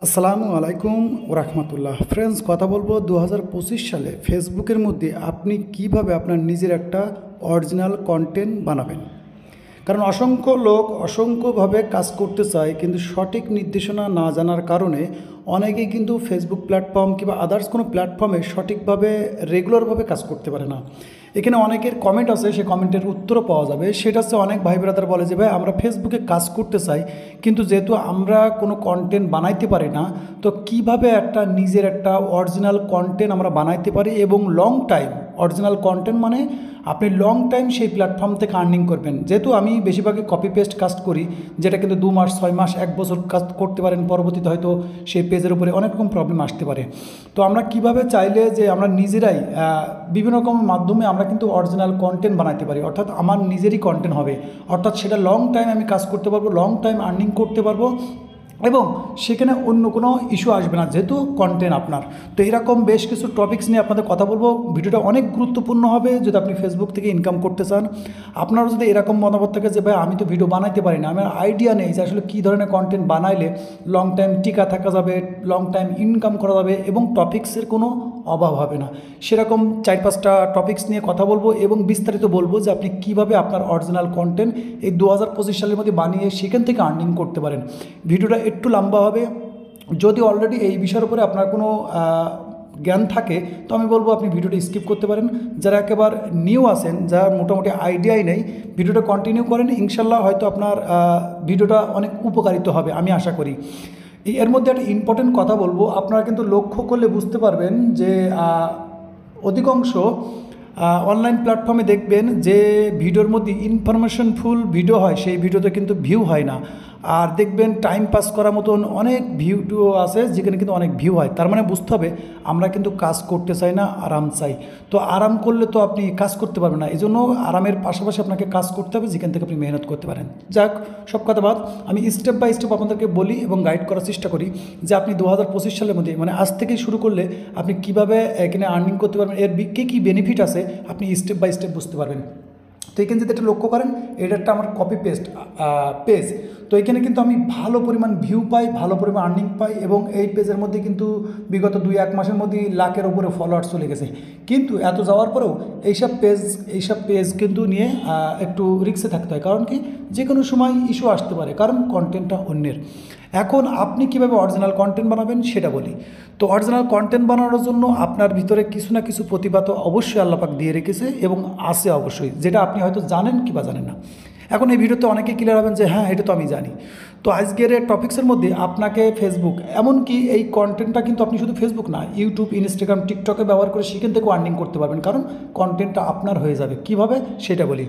আসসালামু আলাইকুম ওরহমতুল্লাহ ফ্রেন্ডস, কথা বলবো 2025 সালে ফেসবুকের মধ্যে আপনি কিভাবে আপনার নিজের একটা অরিজিনাল কন্টেন্ট বানাবেন। কারণ অসংখ্য লোক অসংখ্যভাবে কাজ করতে চায়, কিন্তু সঠিক নির্দেশনা না জানার কারণে অনেকেই কিন্তু ফেসবুক প্ল্যাটফর্ম কিংবা আদার্স কোনো প্ল্যাটফর্মে সঠিকভাবে রেগুলারভাবে কাজ করতে পারে না। এখানে অনেকের কমেন্ট আছে, সেই কমেন্টের উত্তরও পাওয়া যাবে। সেটা হচ্ছে অনেক ভাই ব্রাদার বলে যে ভাই আমরা ফেসবুকে কাজ করতে চাই, কিন্তু যেহেতু আমরা কোনো কন্টেন্ট বানাইতে পারি না, তো কিভাবে একটা নিজের একটা অরিজিনাল কন্টেন্ট আমরা বানাইতে পারি এবং লং টাইম অরিজিনাল কন্টেন্ট মানে আপনি লং টাইম সেই প্ল্যাটফর্ম থেকে আর্নিং করবেন। যেহেতু আমি বেশিরভাগই কপি পেস্ট কাজ করি, যেটা কিন্তু 2 মাস 6 মাস 1 বছর কাজ করতে পারেন, পরবর্তীতে হয়তো সেই পেজের উপরে অনেক রকম প্রবলেম আসতে পারে। তো আমরা কিভাবে চাইলে যে আমরা নিজেরাই বিভিন্ন রকম মাধ্যমে আমরা কিন্তু অরিজিনাল কন্টেন্ট বানাতে পারি, অর্থাৎ আমার নিজেরই কন্টেন্ট হবে, অর্থাৎ সেটা লং টাইম আমি কাজ করতে পারবো, লং টাইম আর্নিং করতে পারবো এবং সেখানে অন্য কোনো ইস্যু আসবে না, যেহেতু কন্টেন্ট আপনার। তো এরকম বেশ কিছু টপিকস নিয়ে আপনাদের কথা বলবো। ভিডিওটা অনেক গুরুত্বপূর্ণ হবে যদি আপনি ফেসবুক থেকে ইনকাম করতে চান। আপনারও যদি এরকম মতামত থাকে যে ভাই আমি তো ভিডিও বানাইতে পারি না, আমার আইডিয়া নেই যে আসলে কী ধরনের কন্টেন্ট বানাইলে লং টাইম টিকা থাকা যাবে, লং টাইম ইনকাম করা যাবে এবং টপিক্সের কোনো অভাব হবে না, সেরকম 4-5টা টপিক্স নিয়ে কথা বলবো এবং বিস্তারিত বলবো যে আপনি কিভাবে আপনার অরিজিনাল কন্টেন্ট এই 2025 সালের মধ্যে বানিয়ে সেখান থেকে আর্নিং করতে পারেন। ভিডিওটা একটু লম্বা হবে। যদি অলরেডি এই বিষয়ের উপরে আপনার কোনো জ্ঞান থাকে তো আমি বলবো আপনি ভিডিওটা স্কিপ করতে পারেন। যারা একেবারে নিউ আছেন, যারা মোটামুটি আইডিয়াই নেই, ভিডিওটা কন্টিনিউ করেন, ইনশাল্লাহ হয়তো আপনার ভিডিওটা অনেক উপকারিত হবে আমি আশা করি। এর মধ্যে একটা ইম্পর্টেন্ট কথা বলবো, আপনারা কিন্তু লক্ষ্য করলে বুঝতে পারবেন যে অধিকাংশ অনলাইন প্ল্যাটফর্মে দেখবেন যে ভিডিওর মধ্যে ইনফরমেশনফুল ভিডিও হয়, সেই ভিডিওতে কিন্তু ভিউ হয় না। আর দেখবেন টাইম পাস করার মতন অনেক ভিডিও আছে যেখানে কিন্তু অনেক ভিউ হয়। তার মানে বুঝতে হবে আমরা কিন্তু কাজ করতে চাই না, আরাম চাই। তো আরাম করলে তো আপনি কাজ করতে পারবেন না, এই জন্য আরামের পাশাপাশি আপনাকে কাজ করতে হবে যেখান থেকে আপনি মেহনত করতে পারেন। যাক, সব কথা বাদ, আমি স্টেপ বাই স্টেপ আপনাদেরকে বলি এবং গাইড করার চেষ্টা করি যে আপনি 2025 সালের মধ্যে মানে আজ থেকেই শুরু করলে আপনি কীভাবে এখানে আর্নিং করতে পারবেন, এর কী বেনিফিট আছে আপনি স্টেপ বাই স্টেপ বুঝতে পারবেন। তো এখানে যদি এটা লক্ষ্য করেন, এটা একটা আমার কপি পেস্ট পেজ। তো এখানে কিন্তু আমি ভালো পরিমাণ ভিউ পাই, ভালো পরিমাণ আর্নিং পাই এবং এই পেজের মধ্যে কিন্তু বিগত 2-1 মাসের মধ্যেই লাখের উপরে ফলোয়ার্স চলে গেছে। কিন্তু এত যাওয়ার পরেও এইসব পেজ কিন্তু নিয়ে একটু রিস্কে থাকতে হয়, কারণ কি যে কোনো সময় ইস্যু আসতে পারে, কারণ কন্টেন্টটা অন্যের। এখন আপনি কীভাবে অরিজিনাল কন্টেন্ট বানাবেন সেটা বলি। তো অরিজিনাল কন্টেন্ট বানানোর জন্য আপনার ভিতরে কিছু না কিছু প্রতিভা তো অবশ্যই আল্লাপাক দিয়ে রেখেছে এবং আছে অবশ্যই, যেটা আপনি হয়তো জানেন কিংবা জানেন না। এখন এই ভিডিওতে অনেকে ক্লিয়ার হবেন যে হ্যাঁ এটা তো আমি জানি। তো আজকের এই টপিক্সের মধ্যে আপনাকে ফেসবুক, এমনকি এই কন্টেন্টটা কিন্তু আপনি শুধু ফেসবুক না, ইউটিউব, ইনস্টাগ্রাম, টিকটকে ব্যবহার করে সেখান থেকেও আর্নিং করতে পারবেন, কারণ কন্টেন্টটা আপনার হয়ে যাবে। কিভাবে সেটা বলি।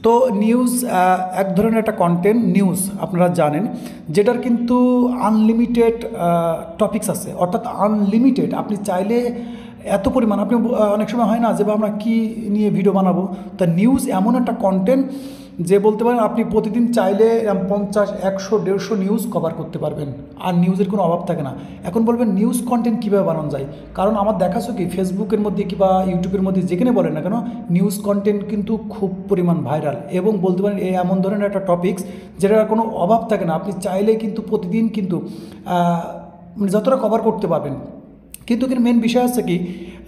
তো নিউজ এক ধরনের একটা কন্টেন্ট, নিউজ আপনারা জানেন, যেটার কিন্তু আনলিমিটেড টপিকস আছে, অর্থাৎ আনলিমিটেড আপনি চাইলে এত পরিমাণ আপনি অনেক সময় হয় না যে আমরা কী নিয়ে ভিডিও বানাবো। তা নিউজ এমন একটা কন্টেন্ট যে বলতে পারেন আপনি প্রতিদিন চাইলে 50, 100, 150 নিউজ কভার করতে পারবেন, আর নিউজের কোনো অভাব থাকে না। এখন বলবেন নিউজ কন্টেন্ট কীভাবে বানানো যায়, কারণ আমার দেখাছো কি ফেসবুকের মধ্যে কিংবা ইউটিউবের মধ্যে যেখানে বলেন না কেন, নিউজ কন্টেন্ট কিন্তু খুব পরিমাণ ভাইরাল এবং বলতে পারেন এই এমন ধরনের একটা টপিকস যেটার কোনো অভাব থাকে না, আপনি চাইলে কিন্তু প্রতিদিন কিন্তু যতটা কভার করতে পারবেন। কিন্তু এখানে মেন বিষয় আছে কি,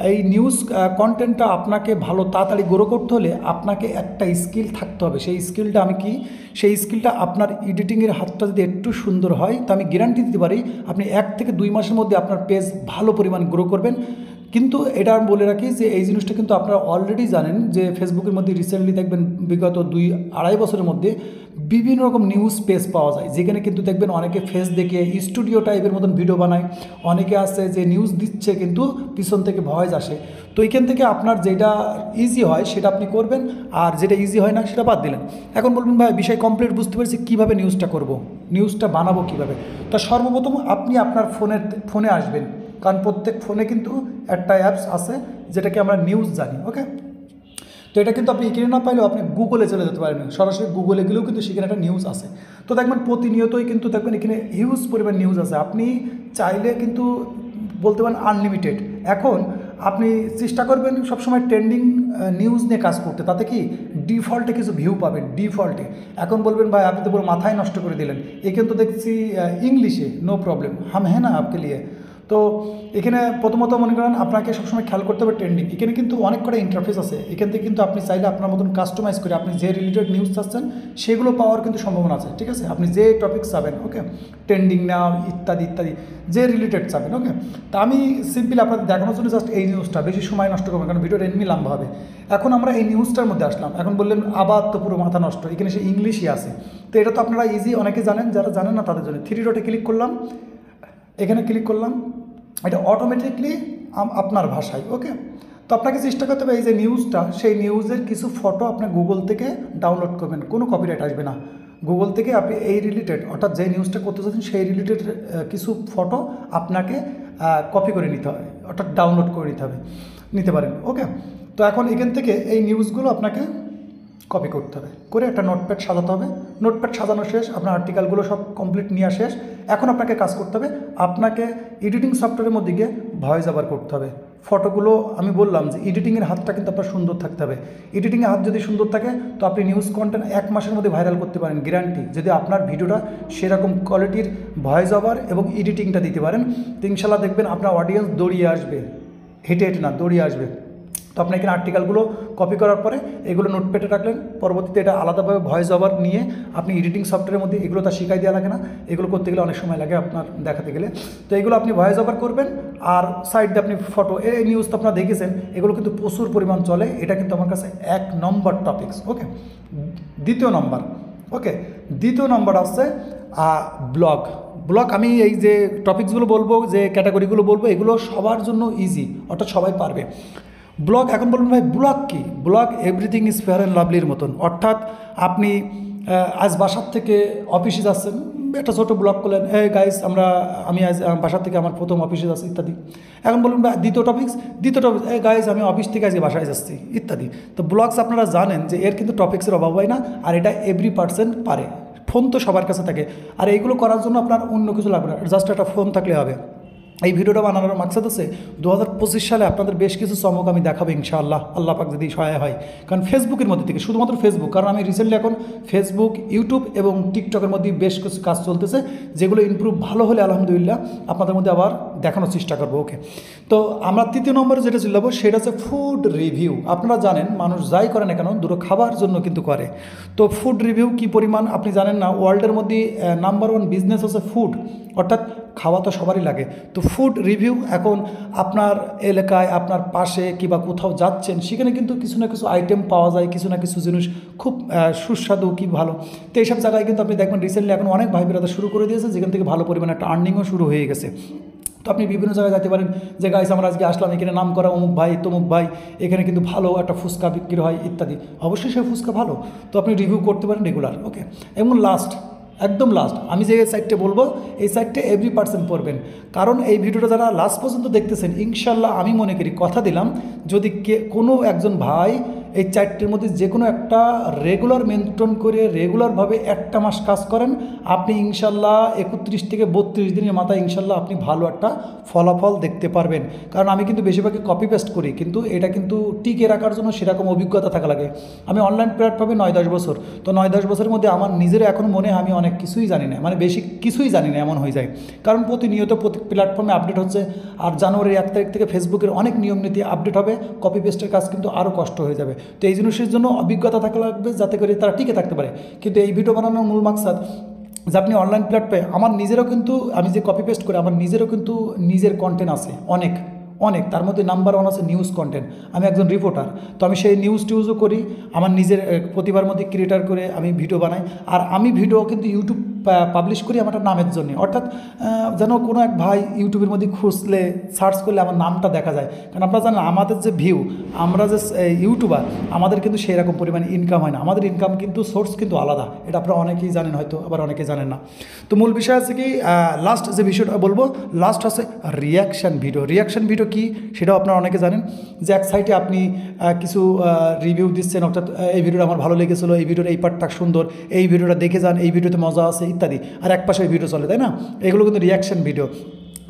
এই নিউজ কন্টেন্টটা আপনাকে ভালো তাড়াতাড়ি গ্রো করতে হলে আপনাকে একটা স্কিল থাকতে হবে। সেই স্কিলটা আমি কি, সেই স্কিলটা আপনার এডিটিংয়ের হাতটা যদি একটু সুন্দর হয় তো আমি গ্যারান্টি দিতে পারি আপনি 1 থেকে 2 মাসের মধ্যে আপনার পেজ ভালো পরিমাণ গ্রো করবেন। কিন্তু এটা আমি বলে রাখি যে এই জিনিসটা কিন্তু আপনারা অলরেডি জানেন যে ফেসবুকের মধ্যে রিসেন্টলি দেখবেন বিগত 2-2.5 বছরের মধ্যে বিভিন্ন রকম নিউজ পেজ পাওয়া যায়, যেখানে কিন্তু দেখবেন অনেকে ফেস দেখে স্টুডিও টাইপের মতন ভিডিও বানায়, অনেকে আছে যে নিউজ দিচ্ছে কিন্তু পিছন থেকে ভয়েস আসে। তো এইখান থেকে আপনার যেটা ইজি হয় সেটা আপনি করবেন, আর যেটা ইজি হয় না সেটা বাদ দিলেন। এখন বলবেন ভাই বিষয় কমপ্লিট বুঝতে পারছি, কীভাবে নিউজটা করব, নিউজটা বানাবো কীভাবে। তো সর্বপ্রথম আপনি আপনার ফোনে আসবেন, কারণ প্রত্যেক ফোনে কিন্তু একটা অ্যাপস আছে যেটাকে আমরা নিউজ জানি। ওকে, তো এটা কিন্তু আপনি এখানে না পাইলেও আপনি গুগলে চলে যেতে পারেন, সরাসরি গুগলে গেলেও কিন্তু সেখানে একটা নিউজ আছে। তো দেখবেন প্রতিনিয়তই কিন্তু দেখবেন এখানে হিউজ পরিমাণ নিউজ আছে, আপনি চাইলে কিন্তু বলতে পারেন আনলিমিটেড। এখন আপনি চেষ্টা করবেন সবসময় ট্রেন্ডিং নিউজ নিয়ে কাজ করতে, তাতে কি ডিফল্টে কিছু ভিউ পাবেন ডিফল্টে। এখন বলবেন ভাই আপনি তো পুরো মাথায় নষ্ট করে দিলেন, এখানে তো দেখছি ইংলিশে, নো প্রবলেম, হাম হ্যাঁ না আপকে লিয়ে। তো এখানে প্রথমত মনে করেন আপনাকে সবসময় খেয়াল করতে হবে ট্রেন্ডিং। এখানে কিন্তু অনেক কটা ইন্টারফেস আছে, এখান থেকে কিন্তু আপনি চাইলে আপনার মতন কাস্টমাইজ করে আপনি যে রিলেটেড নিউজ চাচ্ছেন সেগুলো পাওয়ার কিন্তু সম্ভাবনা আছে, ঠিক আছে। আপনি যে টপিক চাবেন, ওকে, ট্রেন্ডিং নাও ইত্যাদি ইত্যাদি, যে রিলেটেড চাবেন, ওকে। তা আমি সিম্পলি আপনাদের দেখানোর জন্য জাস্ট এই নিউজটা, বেশি সময় নষ্ট করবেন কারণ ভিডিওটা এমনি লম্বা হবে। এখন আমরা এই নিউজটার মধ্যে আসলাম, এখন বললেন আবার তো পুরো মাথা নষ্ট, এখানে সে ইংলিশই আছে। তো এটা তো আপনারা ইজি অনেকে জানেন, যারা জানেন না তাদের জন্য 3 ডটে ক্লিক করলাম, এখানে ক্লিক করলাম, এটা অটোমেটিকলি আপনার ভাষায়, ওকে। তো আপনাকে চেষ্টা করতে হবে এই যে নিউজটা, সেই নিউজের কিছু ফটো আপনি গুগল থেকে ডাউনলোড করবেন, কোনো কপিরাইট আসবে না। গুগল থেকে আপনি এই রিলেটেড, অর্থাৎ যে নিউজটা করতে চাচ্ছেন সেই রিলেটেড কিছু ফটো আপনাকে কপি করে নিতে হবে, অর্থাৎ ডাউনলোড করে নিতে পারেন, ওকে। তো এখন এখান থেকে এই নিউজগুলো আপনাকে কপি করতে হবে, করে একটা নোটপ্যাড সাজাতে হবে। নোটপ্যাড সাজানো শেষ, আপনার আর্টিকেলগুলো সব কমপ্লিট নেওয়া শেষ। এখন আপনাকে কাজ করতে হবে, আপনাকে এডিটিং সফটওয়্যারের মধ্যে গিয়ে ভয়েস ওভার করতে হবে। ফটোগুলো আমি বললাম যে এডিটিংয়ের হাতটা কিন্তু আপনার সুন্দর থাকতে হবে। এডিটিংয়ের হাত যদি সুন্দর থাকে তো আপনি নিউজ কন্টেন্ট 1 মাসের মধ্যে ভাইরাল করতে পারেন, গ্যারান্টি। যদি আপনার ভিডিওটা সেরকম কোয়ালিটির ভয়েস ওভার এবং এডিটিংটা দিতে পারেন তো ইনশাল্লাহ দেখবেন আপনার অডিয়েন্স দৌড়িয়ে আসবে, হেঁটে হেঁটে না দৌড়িয়ে আসবে। তো আপনি এখানে আর্টিকেলগুলো কপি করার পরে এগুলো নোটপ্যাডে রাখলেন, পরবর্তীতে এটা আলাদাভাবে ভয়েস ওভার নিয়ে আপনি এডিটিং সফটওয়্যারের মধ্যে এগুলো তা শিখাই দেওয়া লাগে না, এগুলো করতে গেলে অনেক সময় লাগে আপনার দেখাতে গেলে। তো এগুলো আপনি ভয়েস ওভার করবেন, আর সাইড দিয়ে আপনি ফটো, এই নিউজ তো আপনারা দেখেছেন, এগুলো কিন্তু প্রচুর পরিমাণ চলে, এটা কিন্তু আমার কাছে 1 নম্বর টপিকস, ওকে। দ্বিতীয় নম্বর আছে ব্লগ। আমি এই যে টপিকসগুলো বলবো, যে ক্যাটাগরিগুলো বলবো, এগুলো সবার জন্য ইজি, অর্থাৎ সবাই পারবে। ব্লগ, এখন বলুন ভাই ব্লগ কি? Blog everything is fair and লাভলির মতন, অর্থাৎ আপনি আজ বাসার থেকে অফিসে যাচ্ছেন, একটা ছোটো ব্লগ করলেন, গাইস আমি আজ বাসার থেকে আমার প্রথম অফিসে যাচ্ছি ইত্যাদি। এখন বলুন ভাই দ্বিতীয় টপিক, গাইস আমি অফিস থেকে আজকে বাসায় যাচ্ছি ইত্যাদি। তো ব্লগস আপনারা জানেন যে এর কিন্তু টপিক্সের অভাব হয় না, আর এটা এভরি পার্সন পারে। ফোন তো সবার কাছে থাকে, আর এইগুলো করার জন্য আপনার অন্য কিছু লাগবে না, জাস্ট একটা ফোন থাকলে হবে। এই ভিডিওটা বানানোর মাকসাদ আছে 2025 সালে আপনাদের বেশ কিছু চমক আমি দেখাবো ইনশাআল্লাহ, আল্লাহ পাক যদি সহায় হয়। কারণ ফেসবুকের মধ্যে থেকে, শুধুমাত্র ফেসবুক, কারণ আমি রিসেন্টলি এখন ফেসবুক, ইউটিউব এবং টিকটকের মধ্যে বেশ কিছু কাজ চলতেছে, যেগুলো ইমপ্রুভ ভালো হলে আলহামদুলিল্লাহ আপনাদের মধ্যে আবার দেখানোর চেষ্টা করবো, ওকে। তো আমরা 3 নম্বরে যেটা চিল্লাবো সেটা হচ্ছে ফুড রিভিউ। আপনারা জানেন মানুষ যাই করে না কেন দুটো খাবার জন্য কিন্তু করে। তো ফুড রিভিউ কি পরিমাণ আপনি জানেন না, ওয়ার্ল্ডের মধ্যে নাম্বার 1 বিজনেস হচ্ছে ফুড, অর্থাৎ খাওয়া তো সবারই লাগে। তো ফুড রিভিউ এখন আপনার এলাকায়, আপনার পাশে কিংবা কোথাও যাচ্ছেন, সেখানে কিন্তু কিছু না কিছু আইটেম পাওয়া যায়, কিছু না কিছু জিনিস খুব সুস্বাদু কি ভালো। তো এইসব জায়গায় কিন্তু আপনি দেখবেন রিসেন্টলি এখন অনেক ভাই বেরাদা শুরু করে দিয়েছে, যেখান থেকে ভালো পরিমাণে একটা আর্নিংও শুরু হয়ে গেছে। তো আপনি বিভিন্ন জায়গায় যেতে পারেন, যে গাইস আমরা আজকে আসলাম, এখানে নাম করা অমুক ভাই তমুক ভাই, এখানে কিন্তু ভালো একটা ফুচকা বিক্রি হয় ইত্যাদি। অবশ্যই সেই ফুচকা ভালো, তো আপনি রিভিউ করতে পারেন রেগুলার, ওকে। এবং একদম লাস্ট আমি যে সাইটটা বলবো, এই সাইটটা এভরি পার্সন পড়বেন, কারণ এই ভিডিওটা যারা লাস্ট পর্যন্ত দেখতেছেন ইনশাল্লাহ আমি মনে করি, কথা দিলাম, যদি কোনো একজন ভাই এই 4টির মধ্যে যে কোনো একটা রেগুলার মেনটেন করে রেগুলারভাবে 1টা মাস কাজ করেন, আপনি ইনশাল্লাহ 31 থেকে 32 দিনের মাথায় ইনশাল্লাহ আপনি ভালো একটা ফলাফল দেখতে পারবেন। কারণ আমি কিন্তু বেশিরভাগই কপি পেস্ট করি, কিন্তু এটা কিন্তু টিকে রাখার জন্য সেরকম অভিজ্ঞতা থাকা লাগে। আমি অনলাইন প্ল্যাটফর্মে 9-10 বছর, তো 9-10 বছরের মধ্যে আমার নিজেরও এখন মনে হয় আমি অনেক কিছুই জানি না, মানে বেশি কিছুই জানি না এমন হয়ে যায়। কারণ প্রতিনিয়ত প্রতি প্ল্যাটফর্মে আপডেট হচ্ছে, আর জানুয়ারির 1 তারিখ থেকে ফেসবুকের অনেক নিয়ম নীতি আপডেট হবে, কপি পেস্টের কাজ কিন্তু আরও কষ্ট হয়ে যাবে। তো এই জিনিসের জন্য অভিজ্ঞতা থাকা লাগবে, যাতে করে তারা টিকে থাকতে পারে। কিন্তু এই ভিডিও বানানোর মূল মাকসাদ যে আপনি অনলাইন প্ল্যাটফর্মে, আমার নিজেরও কিন্তু, আমি যে কপি পেস্ট করি আমার নিজেরও কিন্তু নিজের কন্টেন্ট আছে অনেক, তার মধ্যে নাম্বার 1 আছে নিউজ কন্টেন্ট। আমি একজন রিপোর্টার, তো আমি সেই নিউজও করি, আমার নিজের প্রতিভার মধ্যে ক্রিয়েটার করে আমি ভিডিও বানাই। আর আমি ভিডিও কিন্তু ইউটিউব পাবলিশ করি আমার নামের জন্য, অর্থাৎ যেন কোনো এক ভাই ইউটিউবের মধ্যে খুঁজলে সার্চ করলে আমার নামটা দেখা যায়। কারণ আপনারা জানেন আমাদের যে ভিউ, আমরা যে ইউটিউবার, আমাদের কিন্তু সেই রকম পরিমাণে ইনকাম হয় না, আমাদের ইনকাম কিন্তু সোর্স কিন্তু আলাদা, এটা আপনারা অনেকেই জানেন হয়তো, আবার অনেকেই জানেন না। তো মূল বিষয় আছে কি, লাস্ট যে বিষয়টা বলবো, লাস্ট আছে রিয়াকশান ভিডিও কি সেটাও আপনারা অনেকে জানেন, যে এক সাইটে আপনি কিছু রিভিউ দিচ্ছেন, অর্থাৎ এই ভিডিওটা আমার ভালো লেগেছিলো, এই ভিডিওর এই পার্টটা সুন্দর, এই ভিডিওটা দেখে যান, এই ভিডিওতে মজা আছে ইত্যাদি, আর এক পাশে ভিডিও চলে, তাই না? এগুলো কিন্তু রিয়াকশান ভিডিও।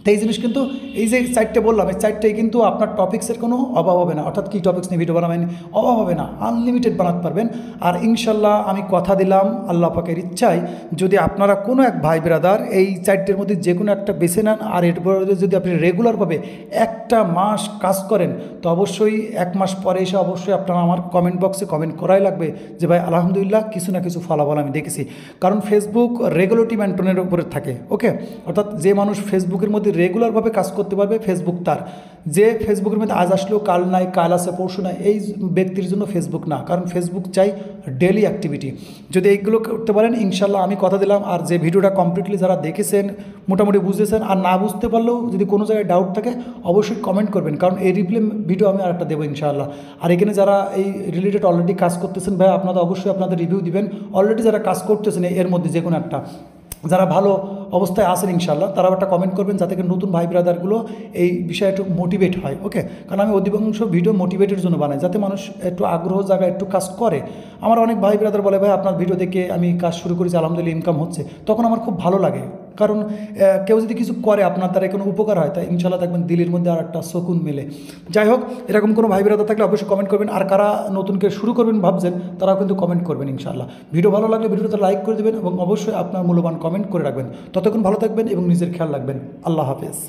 তো এই জিনিস কিন্তু এই যে সাইটটা বললাম, এই সাইটটাই কিন্তু আপনার টপিক্সের কোনো অভাব হবে না, অর্থাৎ কী টপিক্স নিয়ে ভিডিও বানাবেন অভাব হবে না, আনলিমিটেড বানাতে পারবেন। আর ইনশাল্লাহ আমি কথা দিলাম আল্লাহ পাকের ইচ্ছায় যদি আপনারা কোনো এক ভাই ব্রাদার এই সাইটটির মধ্যে যে কোনো একটা বেছে নেন আর এরপরে যদি আপনি রেগুলারভাবে একটা মাস কাজ করেন, তো অবশ্যই 1 মাস পরে এসে অবশ্যই আপনারা আমার কমেন্ট বক্সে কমেন্ট করাই লাগবে যে ভাই আলহামদুলিল্লাহ কিছু না কিছু ফলাফল আমি দেখেছি। কারণ ফেসবুক রেগুলেটরি মেনটেনের উপরে থাকে, ওকে, অর্থাৎ যে মানুষ ফেসবুকের মধ্যে রেগুলারভাবে কাজ করতে পারবে ফেসবুক তার, যে ফেসবুকের মধ্যে আজ আসলেও কাল নাই, কাল আসে পরশু নাই, এই ব্যক্তির জন্য ফেসবুক না। কারণ ফেসবুক চাই ডেলি অ্যাক্টিভিটি। যদি এইগুলো করতে পারেন ইনশাল্লাহ আমি কথা দিলাম। আর যে ভিডিওটা কমপ্লিটলি যারা দেখেছেন মোটামুটি বুঝতেছেন, আর না বুঝতে পারলেও যদি কোনো জায়গায় ডাউট থাকে অবশ্যই কমেন্ট করবেন, কারণ এই রিপ্লে ভিডিও আমি আরেকটা দেবো ইনশাআল্লাহ। আর এখানে যারা এই রিলেটেড অলরেডি কাজ করতেছেন ভাই আপনারা অবশ্যই আপনাদের রিভিউ দিবেন। অলরেডি যারা কাজ করতেছেন এর মধ্যে যে কোনো একটা, যারা ভালো অবস্থায় আসেন ইনশাল্লাহ তারা একটা কমেন্ট করবেন যাতে করে নতুন ভাই ব্রাদারগুলো এই বিষয়ে একটু মোটিভেট হয়, ওকে। কারণ আমি অধিকাংশ ভিডিও মোটিভেটের জন্য বানাই, যাতে মানুষ একটু আগ্রহ জায়গায় একটু কাজ করে। আমার অনেক ভাই ব্রাদার বলে ভাই আপনার ভিডিও দেখে আমি কাজ শুরু করেছি আলহামদুলিল্লাহ ইনকাম হচ্ছে, তখন আমার খুব ভালো লাগে। কারণ কেউ যদি কিছু করে আপনার দ্বারা কোনো উপকার হয় তাই ইনশাল্লাহ দেখবেন দিলের মধ্যে আর একটা সুকুন মেলে। যাই হোক, এরকম কোনো ভাই ব্রাদার থাকলে অবশ্যই কমেন্ট করবেন। আর কারা নতুনকে শুরু করবেন ভাবছেন তারাও কিন্তু কমেন্ট করবেন ইনশাল্লাহ। ভিডিও ভালো লাগলে ভিডিওটা লাইক করে দেবেন এবং অবশ্যই আপনার মূল্যবান কমেন্ট করে রাখবেন। ততক্ষণ ভালো থাকবেন এবং নিজের খেয়াল রাখবেন। আল্লাহ হাফেজ।